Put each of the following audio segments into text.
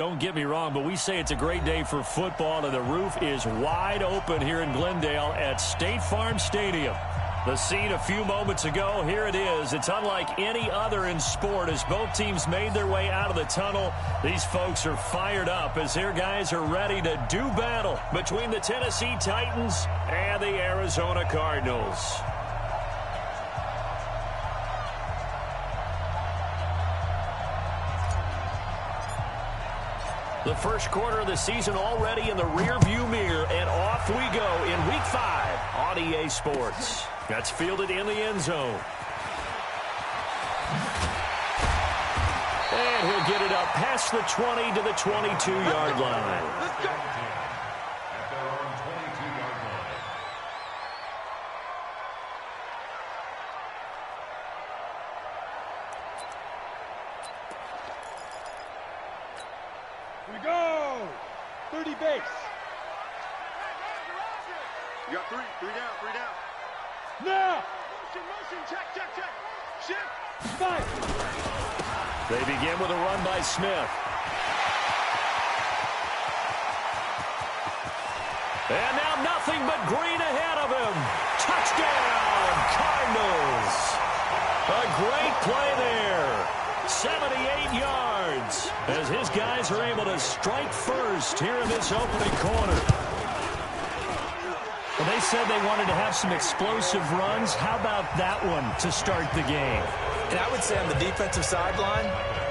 Don't get me wrong, but we say it's a great day for football, and the roof is wide open here in Glendale at State Farm Stadium. The scene a few moments ago, here it is. It's unlike any other in sport as both teams made their way out of the tunnel. These folks are fired up as their guys are ready to do battle between the Tennessee Titans and the Arizona Cardinals. The first quarter of the season already in the rearview mirror, and off we go in Week 5 on EA Sports. That's fielded in the end zone. And he'll get it up past the 20 to the 22-yard line. Let's go. Here we go. 30 base. You got three down. Now. Motion, check. Shift. Fight. They begin with a run by Smith. And now nothing but green ahead of him. Touchdown, Cardinals. A great play there. 78 yards as his guys are able to strike first here in this opening quarter. Well, they said they wanted to have some explosive runs. How about that one to start the game? And I would say on the defensive sideline,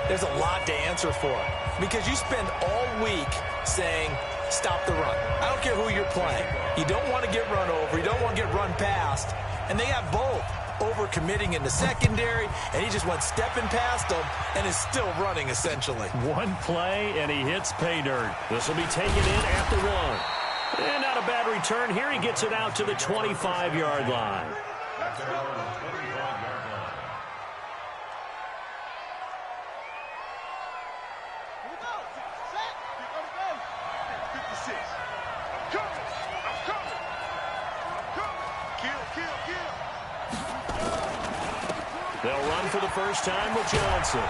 there's a lot to answer for. Because you spend all week saying, stop the run. I don't care who you're playing. You don't want to get run over. You don't want to get run past. And they got both. Over-committing in the secondary, and he just went stepping past them and is still running, essentially. One play, and he hits pay dirt. This will be taken in at the 1. And not a bad return. Here he gets it out to the 25-yard line. They'll run for the first time with Johnson.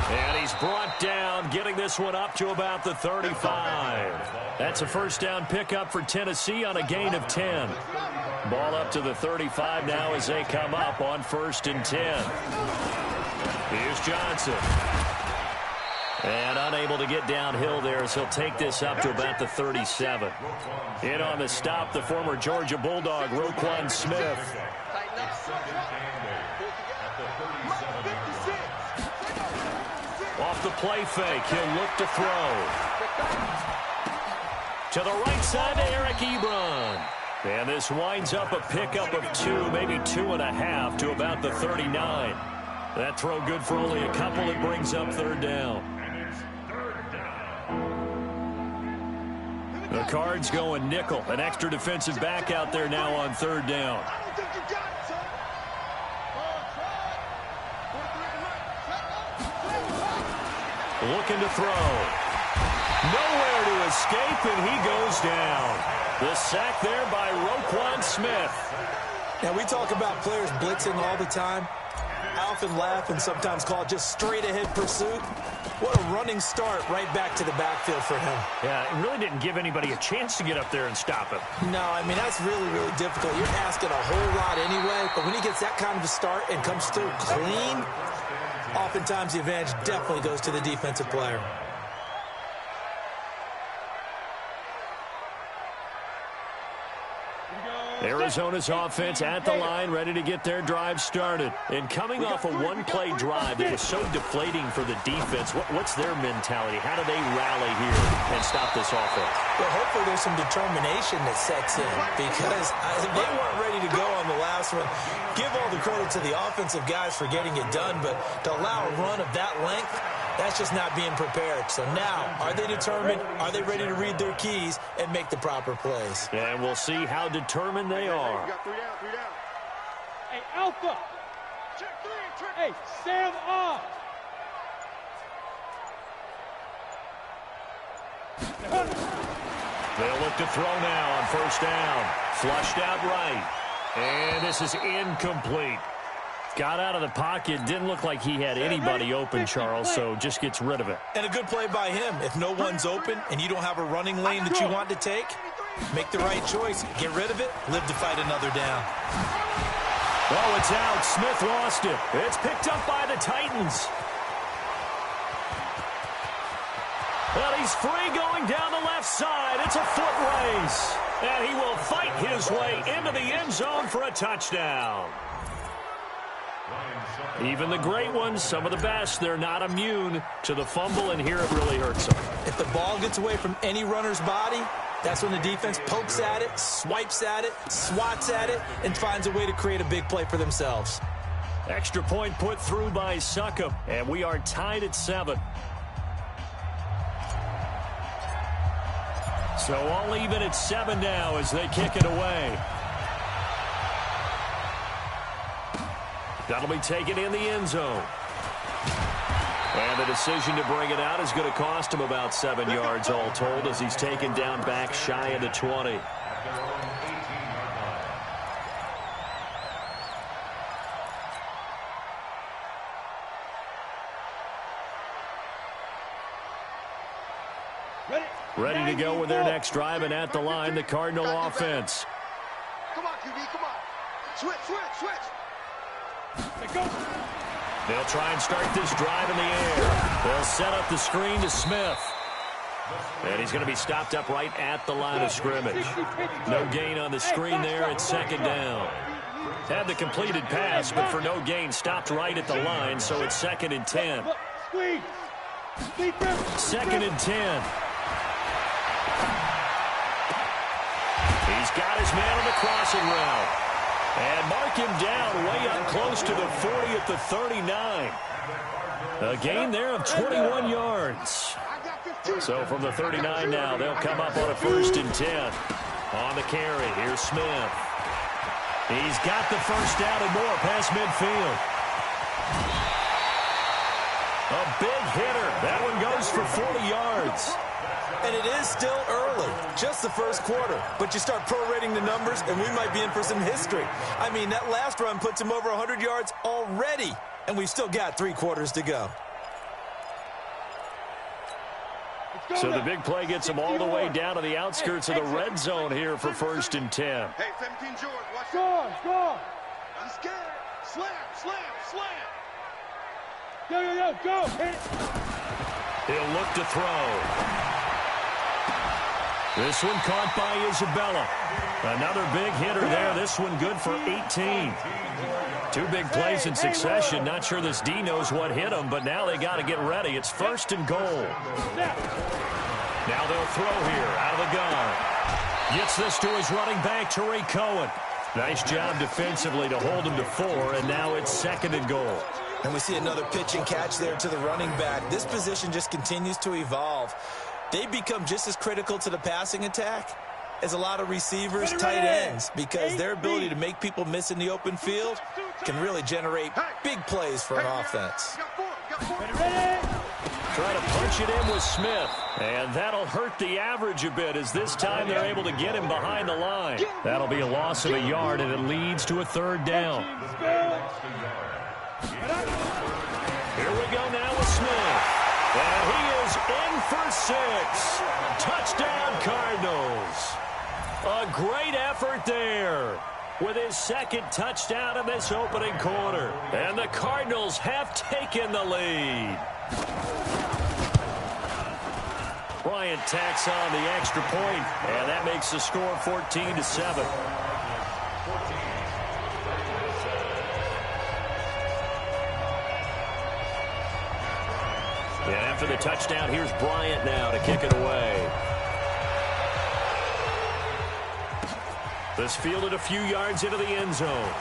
And he's brought down, getting this one up to about the 35. That's a first down pickup for Tennessee on a gain of 10. Ball up to the 35 now as they come up on 1st and 10. Here's Johnson. And unable to get downhill there as he'll take this up to about the 37. In on the stop, the former Georgia Bulldog, Roquan Smith. Off the play fake, he'll look to throw. To the right side to Eric Ebron. And this winds up a pickup of 2, maybe 2.5 to about the 39. That throw good for only a couple. It brings up 3rd down. The Cards going nickel. An extra defensive back out there now on 3rd down. Looking to throw. Nowhere to escape, and he goes down. The sack there by Roquan Smith. Now, we talk about players blitzing all the time. I often laugh and sometimes call it just straight-ahead pursuit. What a running start right back to the backfield for him. Yeah, it really didn't give anybody a chance to get up there and stop him. No, I mean, that's really, really difficult. You're asking a whole lot anyway, but when he gets that kind of a start and comes through clean, oftentimes the advantage definitely goes to the defensive player. Arizona's offense at the line, ready to get their drive started. And coming off a one-play drive that was so deflating for the defense, what's their mentality? How do they rally here and stop this offense? Well, hopefully there's some determination that sets in because they weren't ready to go on the last one. Give all the credit to the offensive guys for getting it done, but to allow a run of that length, that's just not being prepared. So now, are they determined? Are they ready to read their keys and make the proper plays? And we'll see how determined they are. You got 3 down. Hey, Alpha. Check 3. Hey, Sam off. They'll look to throw now on 1st down. Flushed out right. And this is incomplete. Got out of the pocket. Didn't look like he had anybody open, Charles, so just gets rid of it. And a good play by him. If no one's open and you don't have a running lane that you want to take, make the right choice. Get rid of it. Live to fight another down. Oh, it's out. Smith lost it. It's picked up by the Titans. Well, he's free going down the left side. It's a foot race. And he will fight his way into the end zone for a touchdown. Even the great ones, some of the best, they're not immune to the fumble, and here it really hurts them. If the ball gets away from any runner's body, that's when the defense pokes at it, swipes at it, swats at it, and finds a way to create a big play for themselves. Extra point put through by Succop, and we are tied at 7. So all even at 7 now as they kick it away. That'll be taken in the end zone. And the decision to bring it out is going to cost him about 7 yards all told as he's taken down back shy of the 20. Ready to go with their next drive, and at the line, the Cardinal offense. Come on, QB, come on. Switch. They'll try and start this drive in the air. They'll set up the screen to Smith. And he's going to be stopped up right at the line of scrimmage. No gain on the screen there. It's second down. Had the completed pass, but for no gain, stopped right at the line, so it's 2nd and 10. 2nd and 10. He's got his man on the crossing route. And mark him down way up close to the 40 at the 39. A gain there of 21 yards. So from the 39 now, they'll come up on a 1st and 10. On the carry, here's Smith. He's got the first down and more past midfield. A big hitter. That one goes for 40 yards. And it is still early, just the first quarter. But you start prorating the numbers, and we might be in for some history. I mean, that last run puts him over 100 yards already, and we've still got 3 quarters to go. So the big play gets him all the way down to the outskirts of the red zone here for 1st and 10. Hey, 17 George, watch Go, go. I'm scared. Slam. Go. He'll look to throw. This one caught by Isabella. Another big hitter there. This one good for 18. 2 big plays in succession. Not sure this D knows what hit him, but now they got to get ready. It's 1st and goal. Now they'll throw here out of the gun. Gets this to his running back, Tariq Cohen. Nice job defensively to hold him to 4, and now it's 2nd and goal. And we see another pitch and catch there to the running back. This position just continues to evolve. They become just as critical to the passing attack as a lot of receivers, tight ends, because their ability to make people miss in the open field can really generate big plays for an offense. Try to punch it in with Smith, and that'll hurt the average a bit as this time they're able to get him behind the line. That'll be a loss of a yard, and it leads to a 3rd down. Here we go now with Smith. And he is in for 6. Touchdown, Cardinals. A great effort there with his 2nd touchdown in this opening quarter. And the Cardinals have taken the lead. Bryant tacks on the extra point, and that makes the score 14-7. And after the touchdown, here's Bryant now to kick it away. This fielded a few yards into the end zone.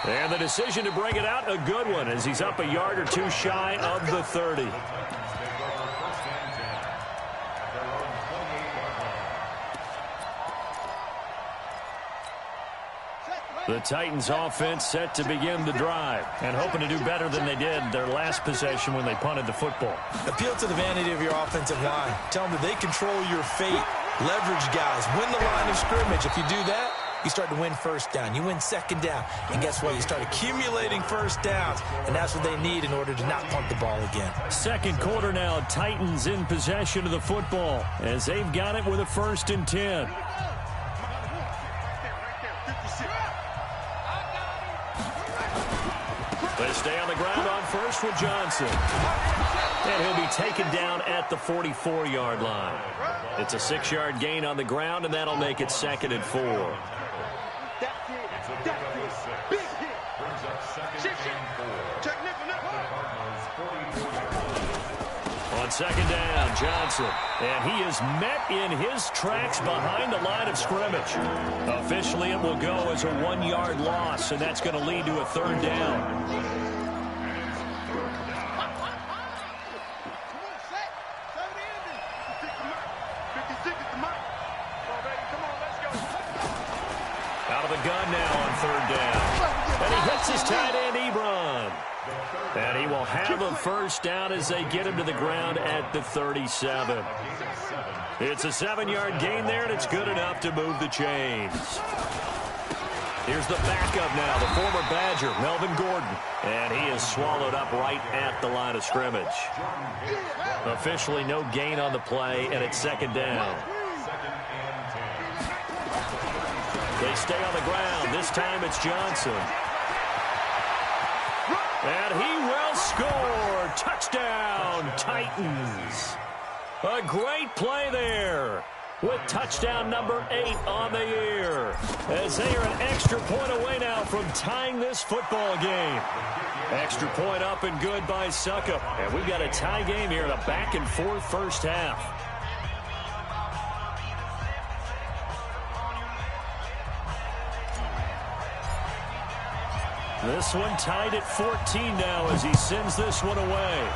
And the decision to bring it out, a good one, as he's up a yard or 2 shy of the 30. The Titans offense set to begin the drive and hoping to do better than they did their last possession when they punted the football. Appeal to the vanity of your offensive line. Tell them that they control your fate. Leverage guys. Win the line of scrimmage. If you do that, you start to win first down. You win second down. And guess what? You start accumulating first downs. And that's what they need in order to not punt the ball again. Second quarter now. Titans in possession of the football as they've got it with a 1st and 10. They stay on the ground on first with Johnson. And he'll be taken down at the 44-yard line. It's a 6-yard gain on the ground, and that'll make it 2nd and 4. On 2nd down, Johnson. And he is met in his tracks behind the line of scrimmage. Officially, it will go as a 1-yard loss, and that's going to lead to a 3rd down. Out of the gun now on 3rd down. And he hits his tight end, Ebron. And he will have a 1st down as they get him to the ground at the 37. It's a 7-yard gain there, and it's good enough to move the chains. Here's the backup now, the former Badger, Melvin Gordon. And he is swallowed up right at the line of scrimmage. Officially no gain on the play, and it's 2nd down. They stay on the ground. This time it's Johnson. And he will score. Touchdown, Titans. A great play there with touchdown number 8 on the year. As they are an extra point away now from tying this football game. Extra point up and good by Suckup. And we've got a tie game here in a back-and-forth first half. This one tied at 14 now as he sends this one away.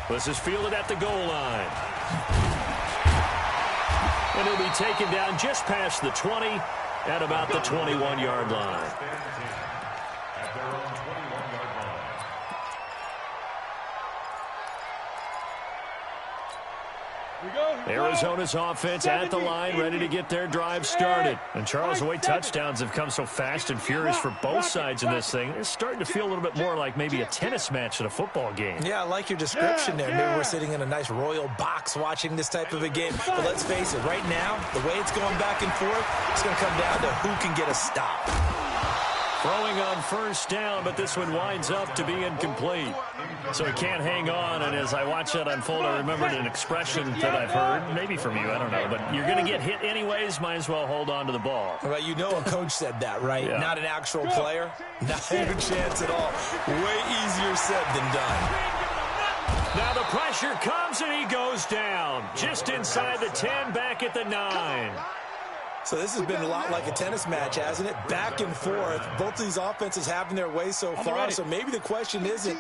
This is fielded at the goal line. And he'll be taken down just past the 20 at about the 21-yard line. Arizona's offense at the line, ready to get their drive started. And Charles, the way touchdowns have come so fast and furious for both sides in this thing, it's starting to feel a little bit more like maybe a tennis match than a football game. Yeah, I like your description there. Maybe we're sitting in a nice royal box watching this type of a game. But let's face it, right now, the way it's going back and forth, it's going to come down to who can get a stop. Throwing on 1st down, but this one winds up to be incomplete. So he can't hang on, and as I watch that unfold, I remembered an expression that I've heard, maybe from you, I don't know, but you're going to get hit anyways, might as well hold on to the ball. Well, you know a coach said that, right? Yeah. Not an actual player. Not a chance at all. Way easier said than done. Now the pressure comes, and he goes down. Just inside the 10, back at the 9. So this has been a lot like a tennis match, hasn't it? Back and forth. Both of these offenses having their way so far. So maybe the question isn't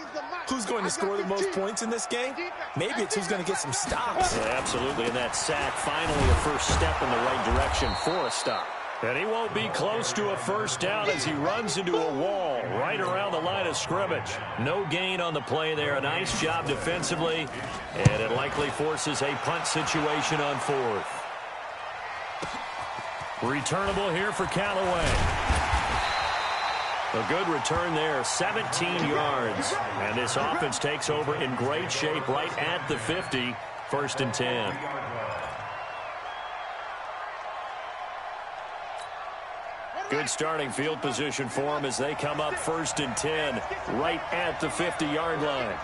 who's going to score the most points in this game. Maybe it's who's going to get some stops. Yeah, absolutely. And that sack, finally a first step in the right direction for a stop. And he won't be close to a 1st down as he runs into a wall right around the line of scrimmage. No gain on the play there. A nice job defensively. And it likely forces a punt situation on 4th. Returnable here for Callaway. A good return there, 17 yards. And this offense takes over in great shape right at the 50, 1st and 10. Good starting field position for them as they come up 1st and 10 right at the 50-yard line.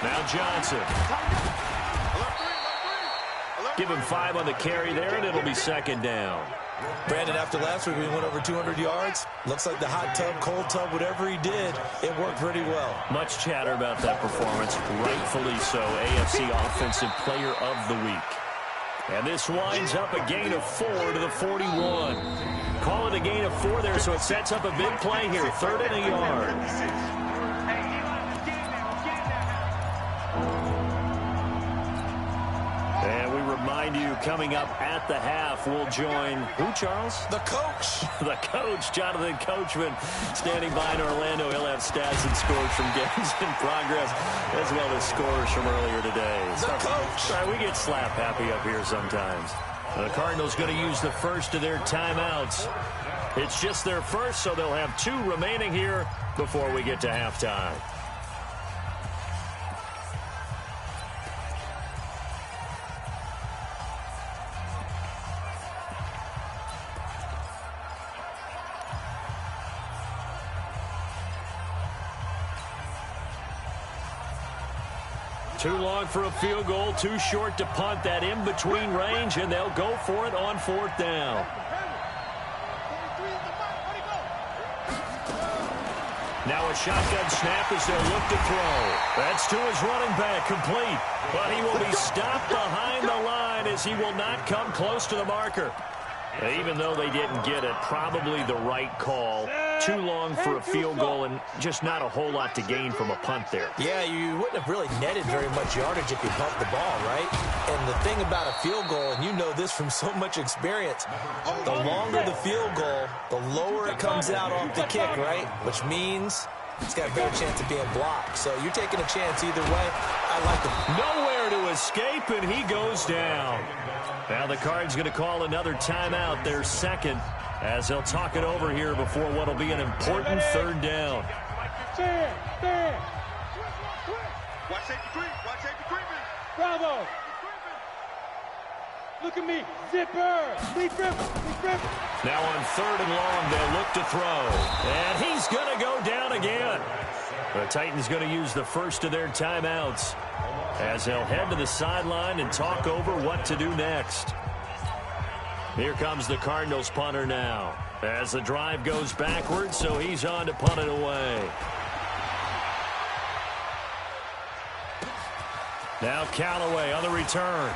Now Johnson. Give him 5 on the carry there, and it'll be 2nd down. Brandon, after last week, we went over 200 yards. Looks like the hot tub, cold tub, whatever he did, it worked pretty well. Much chatter about that performance, rightfully so. AFC Offensive Player of the Week. And this winds up a gain of 4 to the 41. Call it a gain of 4 there, so it sets up a big play here, 3rd and a yard. And we remind you, coming up at the half. We'll join who, Charles? The coach. The coach, Jonathan Coachman, standing by in Orlando. He'll have stats and scores from games in progress, as well as scores from earlier today. The coach. Sorry, we get slap happy up here sometimes. The Cardinals going to use the first of their timeouts. It's just their first, so they'll have 2 remaining here before we get to halftime. Too long for a field goal, too short to punt. That in-between range, and they'll go for it on 4th down. Now a shotgun snap as they'll look to throw. That's to his running back, complete. But he will be stopped behind the line as he will not come close to the marker. Even though they didn't get it, probably the right call. Too long for a field goal and just not a whole lot to gain from a punt there. Yeah, you wouldn't have really netted very much yardage if you pumped the ball, right? And the thing about a field goal, and you know this from so much experience, the longer the field goal, the lower it comes out off the kick, right? Which means it's got a better chance of being blocked. So you're taking a chance either way. I like it. Nowhere to escape, and he goes down. Now the Cards going to call another timeout, their second, as they'll talk it over here before what will be an important 3rd down. Watch safety creep. Watch safety creeping. Bravo. Look at me. Zipper. Lead grip. Now on 3rd and long, they'll look to throw. And he's going to go down again. The Titans going to use the first of their timeouts as they'll head to the sideline and talk over what to do next. Here comes the Cardinals punter now as the drive goes backwards, so he's on to punt it away. Now Callaway on the return.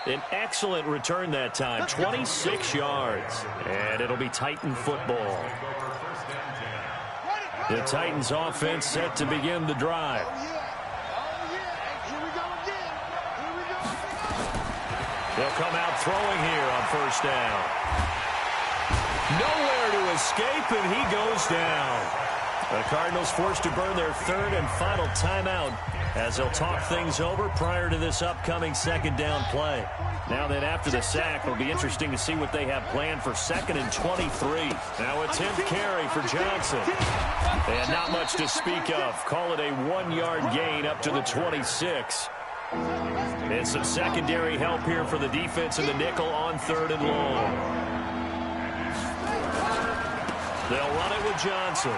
An excellent return that time, 26 yards. And it'll be Titan football. The Titans offense set to begin the drive. They'll come out throwing here on 1st down. Nowhere to escape, and he goes down. The Cardinals forced to burn their 3rd and final timeout as they'll talk things over prior to this upcoming 2nd down play. Now then, after the sack, it'll be interesting to see what they have planned for 2nd and 23. Now a 10th carry for Johnson. And not much to speak of. Call it a 1-yard gain up to the 26. And some secondary help here for the defense in the nickel on 3rd and long. They'll run it with Johnson.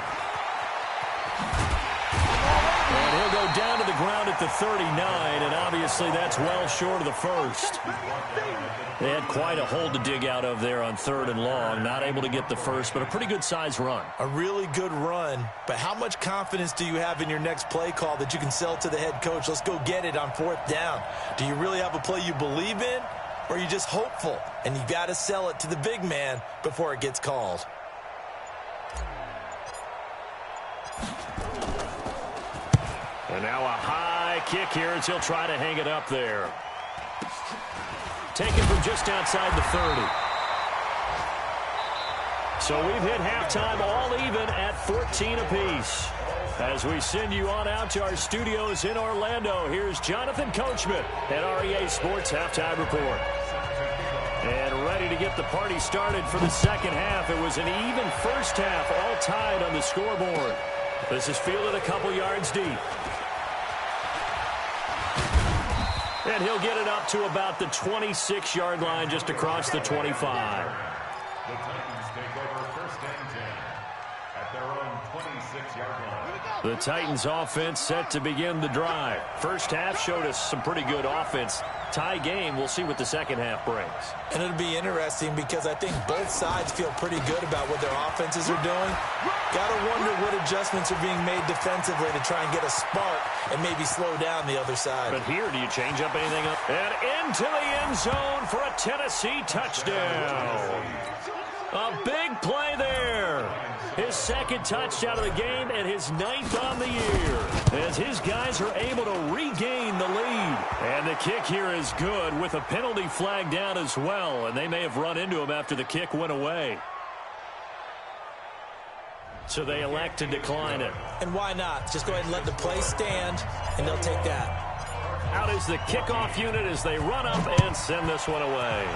And he'll go down to the ground at the 39, and obviously that's well short of the first. They had quite a hole to dig out of there on 3rd and long. Not able to get the first, but a pretty good-sized run. A really good run, but how much confidence do you have in your next play call that you can sell to the head coach? Let's go get it on 4th down. Do you really have a play you believe in, or are you just hopeful? And you got to sell it to the big man before it gets called. And now a high kick here as he'll try to hang it up there. Taken from just outside the 30. So we've hit halftime all even at 14 apiece. As we send you on out to our studios in Orlando, here's Jonathan Coachman at REA Sports Halftime Report. And ready to get the party started for the 2nd half. It was an even first half, all tied on the scoreboard. This is fielded a couple yards deep. And he'll get it up to about the 26-yard line, just across the 25. The Titans take over 1st and 10 at their own 26-yard line. The Titans offense set to begin the drive. First half showed us some pretty good offense. Tie game, we'll see what the 2nd half brings. And it'll be interesting because I think both sides feel pretty good about what their offenses are doing. Got to wonder what adjustments are being made defensively to try and get a spark and maybe slow down the other side. But here, do you change up anything up? And into the end zone for a Tennessee touchdown. A big play there. His second touchdown of the game and his 9th on the year, as his guys are able to regain the lead. And the kick here is good with a penalty flag down as well, and they may have run into him after the kick went away. So they elect to decline it. And why not? Just go ahead and let the play stand, and they'll take that. Out is the kickoff unit as they run up and send this one away.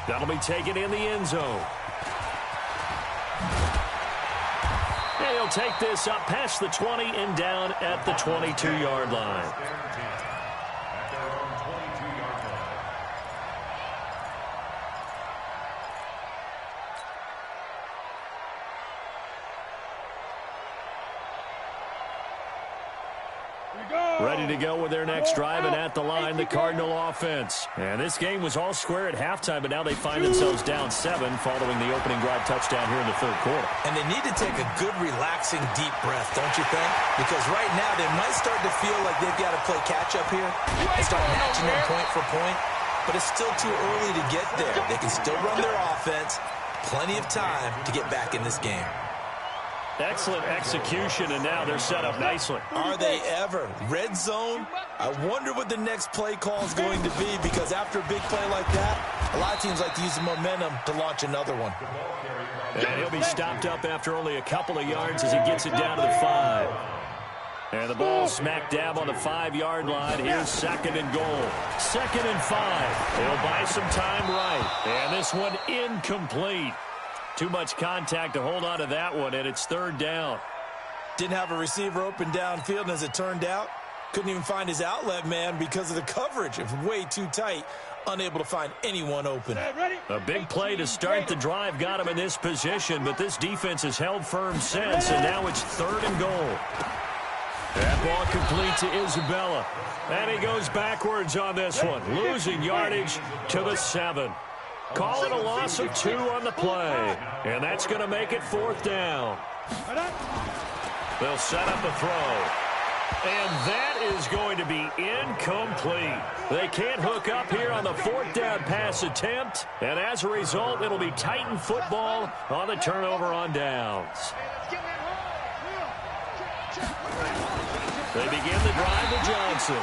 That'll be taken in the end zone. And he'll take this up past the 20 and down at the 22-yard line. Ready to go with their next drive, and at the line, the Cardinal offense. And this game was all square at halftime, but now they find themselves down 7 following the opening drive touchdown here in the third quarter. And they need to take a good, relaxing, deep breath, don't you think? Because right now they might start to feel like they've got to play catch-up here and start matching them point for point. But it's still too early to get there. They can still run their offense. Plenty of time to get back in this game. Excellent execution, and now they're set up nicely. Are they ever? Red zone? I wonder what the next play call is going to be, because after a big play like that, a lot of teams like to use the momentum to launch another one. And he'll be stopped up after only a couple of yards as he gets it down to the 5. And the ball smack dab on the 5-yard line. Here's 2nd and goal. 2nd and 5. He'll buy some time right. And this one incomplete. Too much contact to hold on to that one, and it's 3rd down. Didn't have a receiver open downfield, and as it turned out, couldn't even find his outlet man because of the coverage. It was way too tight, unable to find anyone open. A big play to start the drive got him in this position, but this defense has held firm since, and now it's 3rd and goal. That ball complete to Isabella, and he goes backwards on this one, losing yardage to the 7. Call it a loss of 2 on the play. And that's going to make it 4th down. They'll set up a throw. And that is going to be incomplete. They can't hook up here on the 4th down pass attempt. And as a result, it'll be Titan football on the turnover on downs. They begin the drive to Johnson.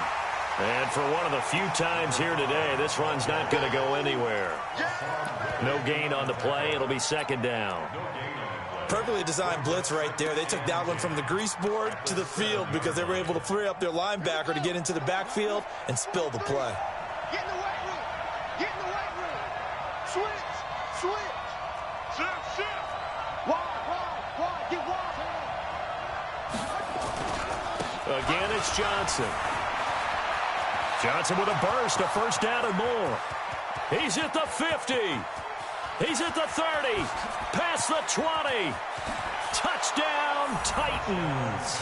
And for one of the few times here today, this run's not going to go anywhere. No gain on the play. It'll be 2nd down. Perfectly designed blitz right there. They took that one from the grease board to the field because they were able to free up their linebacker to get into the backfield and spill the play. Get in the weight room. Get in the weight room. Switch. Shift. Wide. Get wide. Again, it's Johnson. Johnson with a burst, a 1st down and more. He's at the 50. He's at the 30. Past the 20. Touchdown, Titans.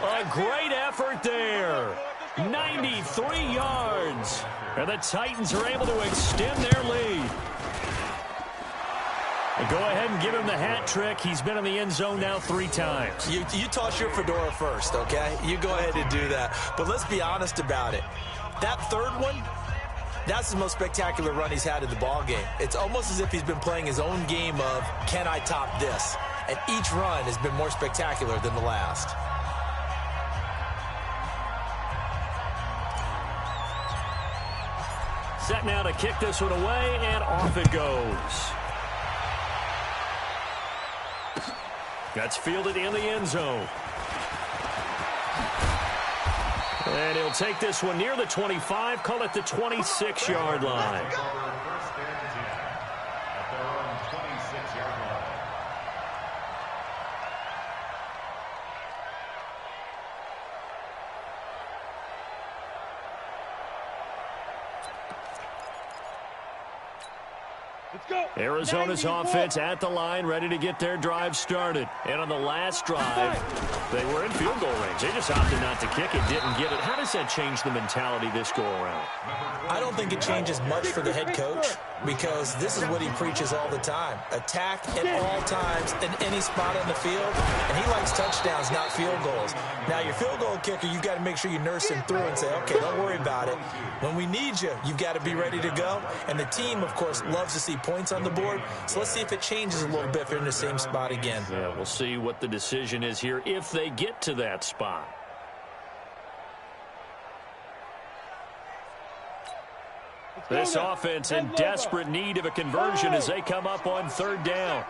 A great effort there. 93 yards. And the Titans are able to extend their lead. And go ahead and give him the hat trick. He's been in the end zone now 3 times. You toss your fedora first, okay? You go ahead and do that. But let's be honest about it. That 3rd one, that's the most spectacular run he's had in the ball game. It's almost as if he's been playing his own game of, can I top this? And each run has been more spectacular than the last. Set now to kick this one away, and off it goes. That's fielded in the end zone. And he'll take this one near the 25, call it the 26-yard line. Arizona's offense at the line, ready to get their drive started. And on the last drive, they were in field goal range. They just opted not to kick it, didn't get it. How does that change the mentality this go-around? I don't think it changes much for the head coach, because this is what he preaches all the time. Attack at all times in any spot on the field, and he likes touchdowns, not field goals. Now, your field goal kicker, you've got to make sure you nurse him through and say, okay, don't worry about it. When we need you, you've got to be ready to go. And the team, of course, loves to see points on the board. So let's see if it changes a little bit if they're in the same spot again. Yeah, we'll see what the decision is here if they get to that spot. This offense in desperate need of a conversion as they come up on third down.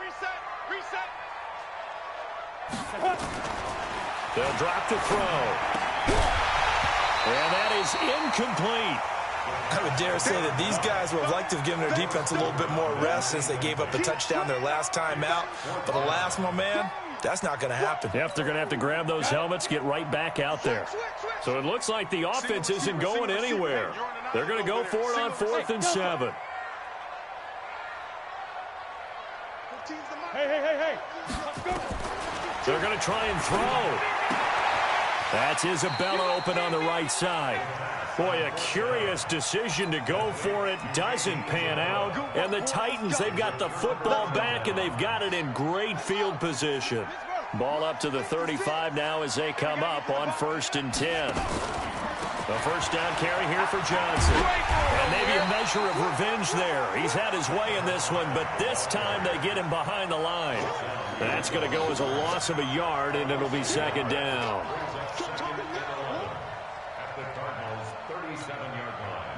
They'll drop the throw. And that is incomplete. I would dare say that these guys would have liked to have given their defense a little bit more rest since they gave up a touchdown their last time out. But alas, my man, that's not going to happen. Yep, they're going to have to grab those helmets, get right back out there. So it looks like the offense isn't going anywhere. They're going to go for it on 4th and 7. Hey. They're going to try and throw. That's Isabella open on the right side. Boy, a curious decision to go for it. Doesn't pan out. And the Titans, they've got the football back, and they've got it in great field position. Ball up to the 35 now as they come up on 1st and 10. The first down carry here for Johnson. And maybe a measure of revenge there. He's had his way in this one, but this time they get him behind the line. That's going to go as a loss of a yard, and it'll be 2nd down.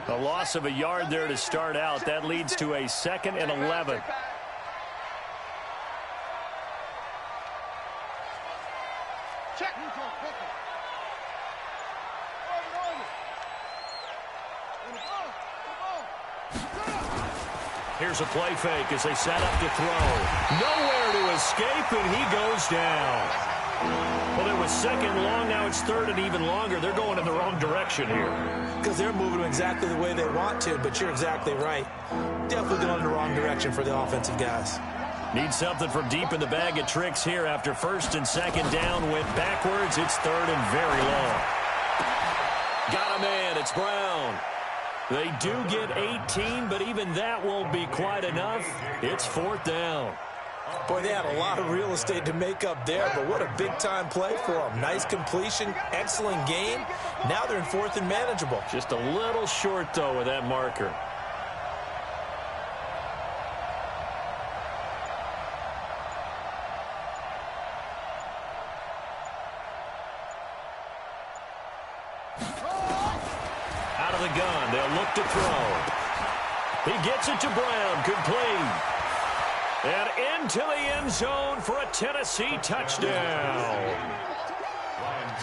A loss of a yard there to start out. That leads to a 2nd and 11. Here's a play fake as they set up to throw. Nowhere to escape, and he goes down. Well, it was 2nd long. Now it's 3rd and even longer. They're going in the wrong direction here. Because they're moving exactly the way they want to, but you're exactly right. Definitely going in the wrong direction for the offensive guys. Need something from deep in the bag of tricks here after 1st and 2nd down. Went backwards. It's 3rd and very long. Got a man. It's Brown. They do get 18, but even that won't be quite enough. It's 4th down. Boy, they had a lot of real estate to make up there, but what a big-time play for them. Nice completion, excellent game. Now they're in 4th and manageable. Just a little short, though, with that marker. Out of the gun, they'll look to throw. He gets it to Brown, complete. And into the end zone for a Tennessee touchdown.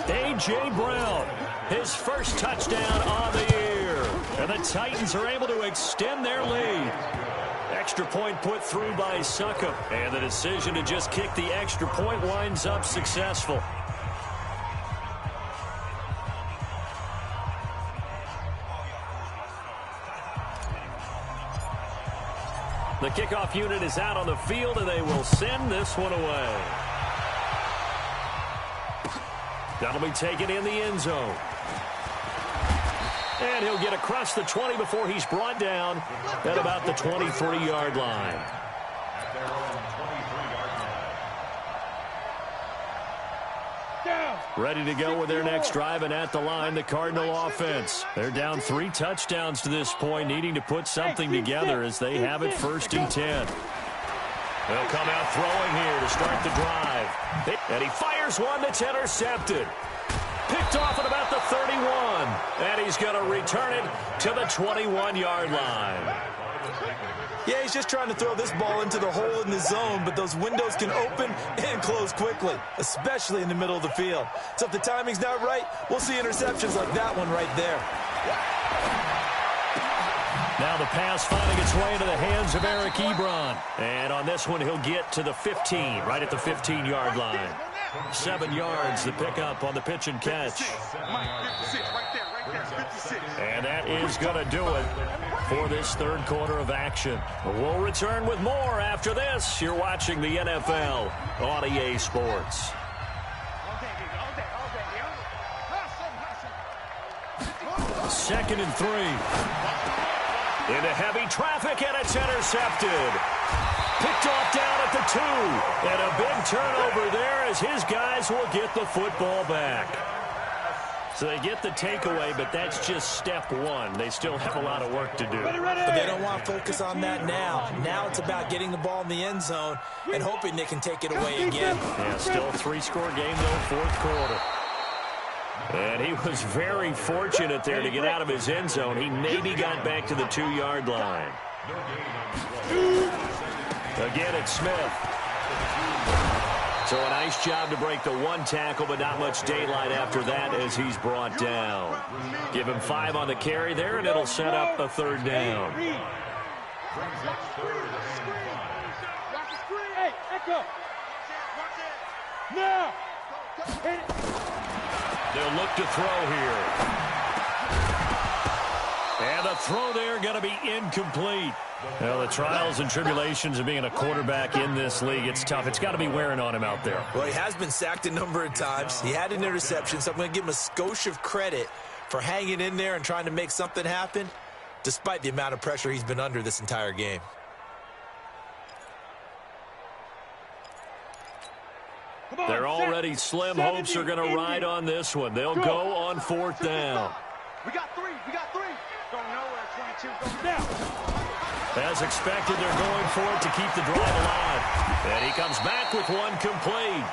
A.J. Brown, his first touchdown on the year. And the Titans are able to extend their lead. Extra point put through by Succop. And the decision to just kick the extra point winds up successful. The kickoff unit is out on the field, and they will send this one away. That'll be taken in the end zone. And he'll get across the 20 before he's brought down at about the 23-yard line. Ready to go with their next drive, and at the line, the Cardinal offense. They're down 3 touchdowns to this point, needing to put something together as they have it 1st and 10. They'll come out throwing here to start the drive. And he fires one that's intercepted. Picked off at about the 31. And he's going to return it to the 21-yard line. Yeah, he's just trying to throw this ball into the hole in the zone, but those windows can open and close quickly, especially in the middle of the field. So if the timing's not right, we'll see interceptions like that one right there. Now the pass finding its way into the hands of Eric Ebron. And on this one, he'll get to the 15, right at the 15-yard line. 7 yards, the pickup on the pitch and catch. And that is going to do it for this 3rd quarter of action. We'll return with more after this. You're watching the NFL on EA Sports. 2nd and 3. Into heavy traffic, and it's intercepted. Picked off down at the 2. And a big turnover there as his guys will get the football back. So they get the takeaway, but that's just step one. They still have a lot of work to do. But they don't want to focus on that now. Now it's about getting the ball in the end zone and hoping they can take it away again. Yeah, still a 3-score game, though, fourth quarter. And he was very fortunate there to get out of his end zone. He maybe got back to the 2-yard line. Again, it's Smith. So a nice job to break the one tackle, but not much daylight after that as he's brought down. Give him 5 on the carry there, and it'll set up a third down. Hey, echo. Now. Hit it. They'll look to throw here. And the throw there going to be incomplete. Well, the trials and tribulations of being a quarterback in this league, it's tough. It's got to be wearing on him out there. Well, he has been sacked a number of times. He had an interception, so I'm going to give him a skosh of credit for hanging in there and trying to make something happen, despite the amount of pressure he's been under this entire game. They're already slim hopes are going to ride on this one. They'll go on fourth down. We got 3. We got 3. Going nowhere. 22. Going Now. As expected, they're going for it to keep the drive alive. And he comes back with one complete.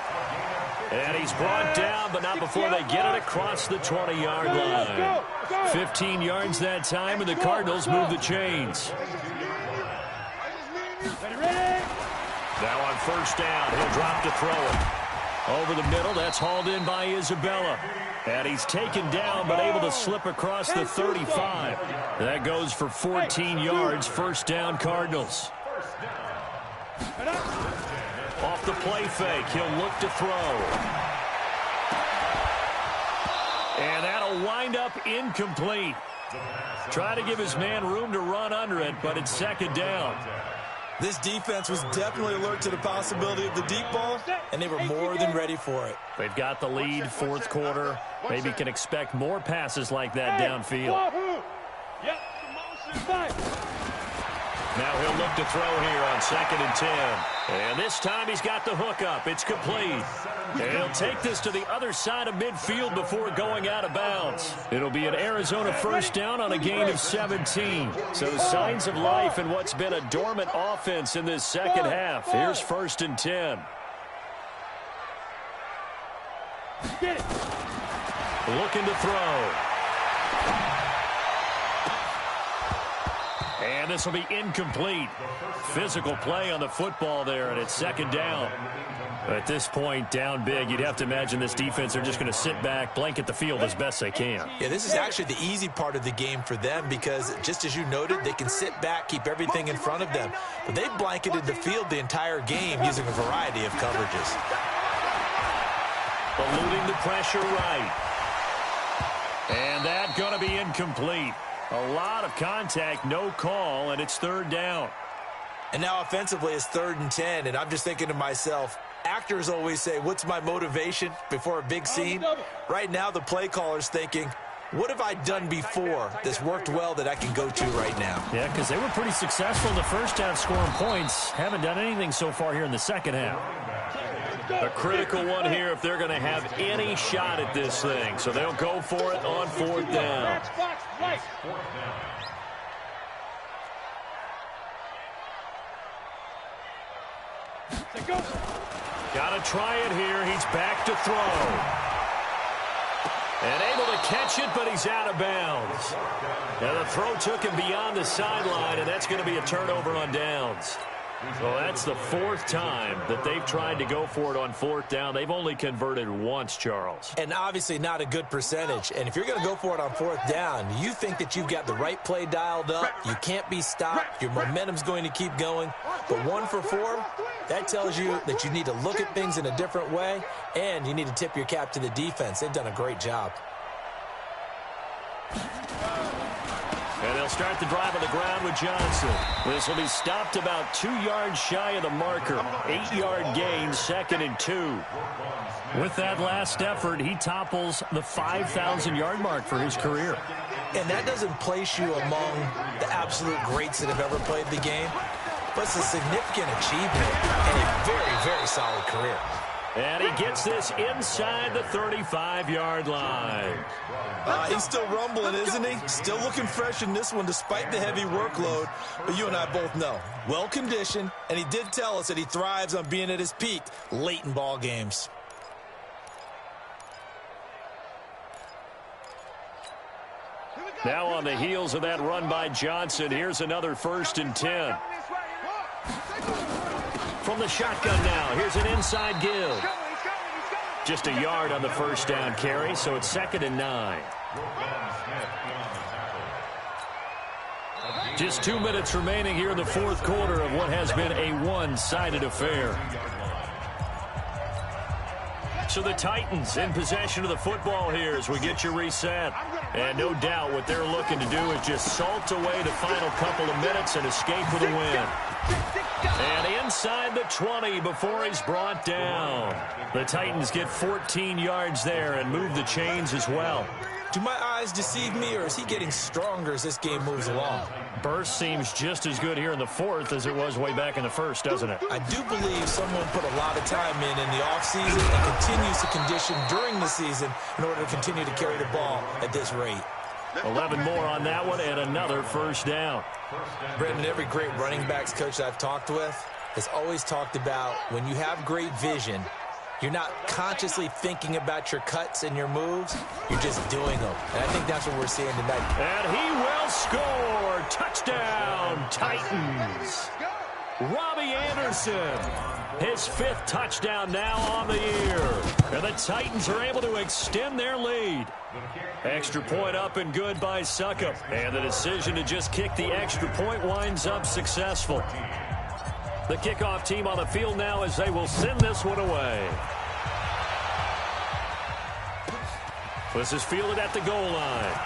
And he's brought down, but not before they get it across the 20-yard line. 15 yards that time, and the Cardinals move the chains. Now on first down, he'll drop to throw it. Over the middle, that's hauled in by Isabella. And he's taken down, but able to slip across the 35. That goes for 14 yards, first down Cardinals. Off the play fake, he'll look to throw. And that'll wind up incomplete. Try to give his man room to run under it, but it's second down. This defense was definitely alert to the possibility of the deep ball, and they were more than ready for it. They've got the lead, fourth quarter. Maybe can expect more passes like that downfield. Now he'll look to throw here on 2nd and 10. And this time he's got the hook up. It's complete. And he'll take this to the other side of midfield before going out of bounds. It'll be an Arizona first down on a gain of 17. So signs of life in what's been a dormant offense in this second half. Here's 1st and 10. Get it. Looking to throw. And this will be incomplete. Physical play on the football there, and it's second down. At this point, down big, you'd have to imagine this defense are just going to sit back, blanket the field as best they can. Yeah, this is actually the easy part of the game for them because, just as you noted, they can sit back, keep everything in front of them. But they've blanketed the field the entire game using a variety of coverages. Eluding the pressure right. And that's going to be incomplete. A lot of contact, no call, and it's third down. And now offensively it's 3rd and 10, and I'm just thinking to myself, actors always say, what's my motivation before a big scene? Right now the play caller's thinking, what have I done before that's worked well that I can go to right now? Yeah, because they were pretty successful in the first half scoring points. Haven't done anything so far here in the second half. A critical one here if they're going to have any shot at this thing. So they'll go for it on fourth down. Got to try it here. He's back to throw. And able to catch it, but he's out of bounds. Now the throw took him beyond the sideline, and that's going to be a turnover on downs. Well, that's the 4th time that they've tried to go for it on fourth down. They've only converted once, Charles. And obviously not a good percentage. And if you're going to go for it on fourth down, you think that you've got the right play dialed up. You can't be stopped. Your momentum's going to keep going. But 1 for 4, that tells you that you need to look at things in a different way, and you need to tip your cap to the defense. They've done a great job. And they'll start the drive on the ground with Johnson. This will be stopped about 2 yards shy of the marker. 8-yard gain, 2nd and 2. With that last effort, he topples the 5,000-yard mark for his career. And that doesn't place you among the absolute greats that have ever played the game, but it's a significant achievement and a very, very solid career. And he gets this inside the 35-yard line. He's still rumbling, isn't he? Still looking fresh in this one despite the heavy workload. But you and I both know, well-conditioned, and he did tell us that he thrives on being at his peak late in ball games. Now on the heels of that run by Johnson, here's another 1st and 10. From the shotgun now, here's an inside give. Just a yard on the 1st down carry, so it's 2nd and 9. Just 2 minutes remaining here in the 4th quarter of what has been a one-sided affair. So the Titans in possession of the football here as we get you reset. And no doubt what they're looking to do is just salt away the final couple of minutes and escape with a win. And inside the 20 before he's brought down. The Titans get 14 yards there and move the chains as well. Do my eyes deceive me, or is he getting stronger as this game moves along? Burst seems just as good here in the 4th as it was way back in the 1st, doesn't it? I do believe someone put a lot of time in the offseason and continues to condition during the season in order to continue to carry the ball at this rate. 11 more on that one and another 1st down. Brendan, every great running backs coach I've talked with has always talked about when you have great vision, you're not consciously thinking about your cuts and your moves. You're just doing them. And I think that's what we're seeing tonight. And he will score. Touchdown, Titans. Robbie Anderson, his 5th touchdown now on the year. And the Titans are able to extend their lead. Extra point up and good by Succop. And the decision to just kick the extra point winds up successful. The kickoff team on the field now as they will send this one away. This is fielded at the goal line.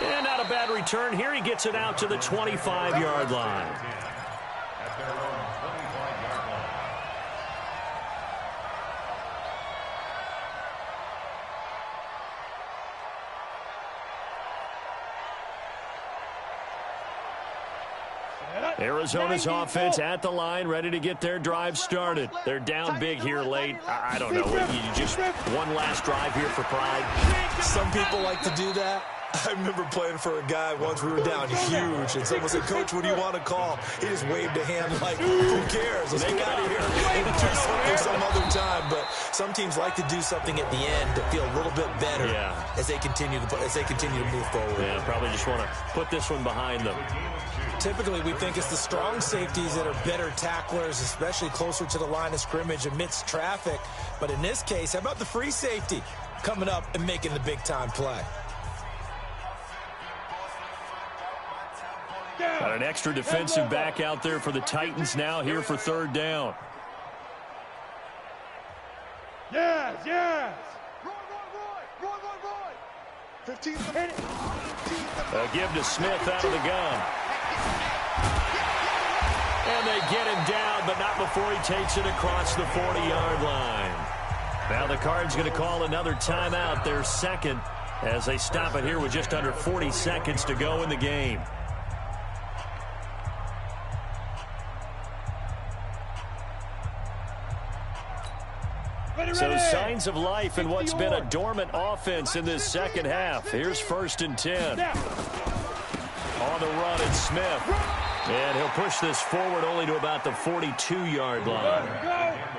And not a bad return here. He gets it out to the 25-yard line. At their own 25-yard line. Arizona's offense at the line, ready to get their drive started. They're down big here late. I don't know. You just one last drive here for pride. Some people like to do that. I remember playing for a guy once. We were down huge, and someone said, "Coach, what do you want to call?" He just waved a hand like, "Who cares? Let's get out of here and do something some other time." But some teams like to do something at the end to feel a little bit better as they continue to move forward. Yeah, probably just want to put this one behind them. Typically, we think it's the strong safeties that are better tacklers, especially closer to the line of scrimmage amidst traffic. But in this case, how about the free safety coming up and making the big-time play? Got an extra defensive back out there for the Titans now here for 3rd down. Yes, yes. Roy. 15. A give to Smith out of the gun. And they get him down, but not before he takes it across the 40-yard line. Now the Cards going to call another timeout, their 2nd, as they stop it here with just under 40 seconds to go in the game. So signs of life in what's been a dormant offense in this 2nd half. Here's 1st and 10. On the run, it's Smith. And he'll push this forward only to about the 42-yard line.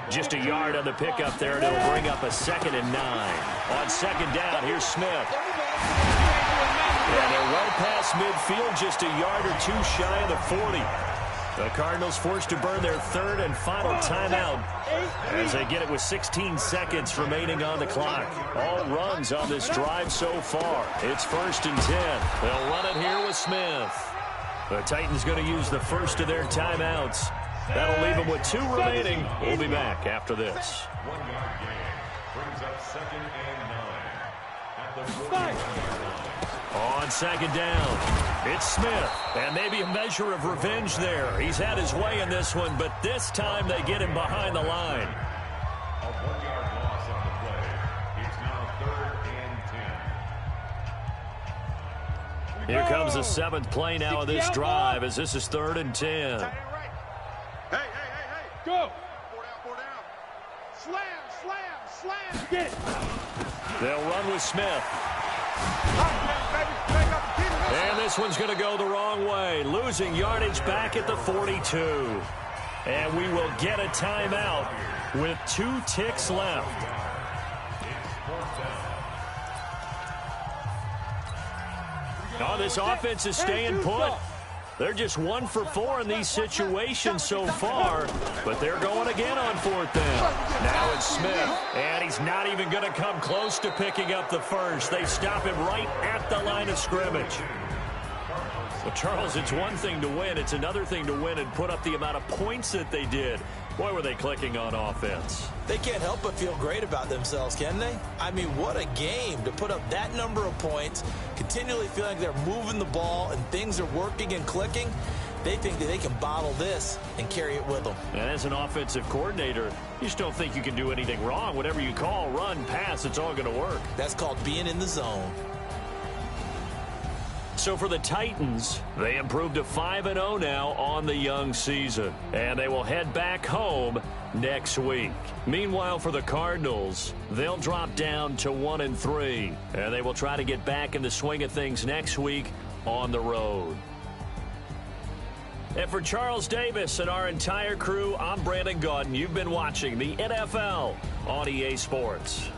Just a yard on the pickup there, and it'll bring up a 2nd and 9. On 2nd down, here's Smith. And they're well past midfield, just a yard or two shy of the 40. The Cardinals forced to burn their 3rd and final timeout as they get it with 16 seconds remaining on the clock. All runs on this drive so far. It's 1st and 10. They'll run it here with Smith. The Titans going to use the first of their timeouts. That'll leave them with 2 remaining. We'll be back after this. 1-yard gain brings up 2nd and 9 at the 40-yard line. On 2nd down, it's Smith, and maybe a measure of revenge there. He's had his way in this one, but this time they get him behind the line. A 1-yard loss on the play. It's now 3rd and 10. Here comes the 7th play now of this drive as this is 3rd and 10. Hey. Go. 4 down. Slam. Get it. They'll run with Smith. And this one's going to go the wrong way, losing yardage back at the 42. And we will get a timeout with 2 ticks left. Oh, this offense is staying put. They're just 1 for 4 in these situations so far, but they're going again on 4th down. Now it's Smith, and he's not even going to come close to picking up the first. They stop him right at the line of scrimmage. Well, Charles, it's one thing to win. It's another thing to win and put up the amount of points that they did. Boy, were they clicking on offense. They can't help but feel great about themselves, can they? I mean, what a game to put up that number of points, continually feeling like they're moving the ball and things are working and clicking. They think that they can bottle this and carry it with them. And as an offensive coordinator, you just don't think you can do anything wrong. Whatever you call, run, pass, it's all going to work. That's called being in the zone. So for the Titans, they improved to 5-0 now on the young season. And they will head back home next week. Meanwhile, for the Cardinals, they'll drop down to 1-3. And they will try to get back in the swing of things next week on the road. And for Charles Davis and our entire crew, I'm Brandon Gaudin. You've been watching the NFL on EA Sports.